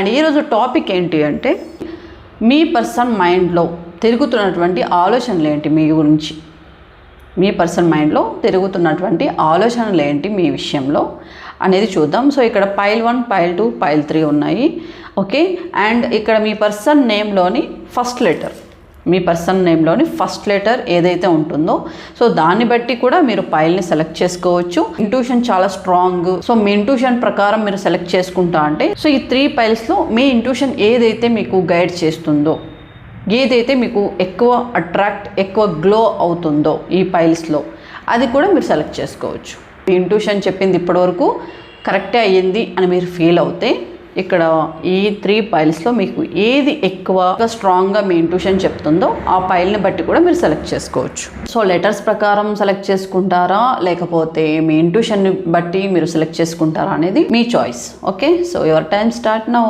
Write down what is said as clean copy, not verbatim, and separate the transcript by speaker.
Speaker 1: And ఈరోజు topic ఏంటి అంటే మీ పర్సన్ మైండ్లో తిరుగుతున్నటువంటి ఆలోచనలు ఏంటి మీ గురించి, మీ పర్సన్ మైండ్లో తిరుగుతున్నటువంటి ఆలోచనలు ఏంటి మీ విషయంలో అనేది చూద్దాం. సో ఇక్కడ పైల్ 1, పైల్ 2, పైల్ 3 ఉన్నాయి. ఓకే, అండ్ ఇక్కడ మీ పర్సన్ నేమ్లోని ఫస్ట్ లెటర్, మీ పర్సన్ నేమ్లోని ఫస్ట్ లెటర్ ఏదైతే ఉంటుందో సో దాన్ని బట్టి కూడా మీరు పైల్ని సెలెక్ట్ చేసుకోవచ్చు. ఇంట్యూషన్ చాలా స్ట్రాంగ్. సో మీ ఇంట్యూషన్ ప్రకారం మీరు సెలెక్ట్ చేసుకుంటా అంటే సో ఈ 3 పైల్స్లో మీ ఇంట్యూషన్ ఏదైతే మీకు గైడ్ చేస్తుందో, ఏదైతే మీకు ఎక్కువ అట్రాక్ట్, ఎక్కువ గ్లో అవుతుందో ఈ పైల్స్లో అది కూడా మీరు సెలెక్ట్ చేసుకోవచ్చు. మీ ఇంట్యూషన్ చెప్పింది ఇప్పటివరకు కరెక్టే అయ్యింది అని మీరు ఫీల్ అవుతే ఇక్కడ ఈ 3 పైల్స్లో మీకు ఏది ఎక్కువ స్ట్రాంగ్గా మీ ఇంట్యూషన్ చెప్తుందో ఆ పైల్ని బట్టి కూడా మీరు సెలెక్ట్ చేసుకోవచ్చు. సో లెటర్స్ ప్రకారం సెలెక్ట్ చేసుకుంటారా లేకపోతే మీ ఇంట్యూషన్ని బట్టి మీరు సెలెక్ట్ చేసుకుంటారా అనేది మీ choice. Okay, so your time start now.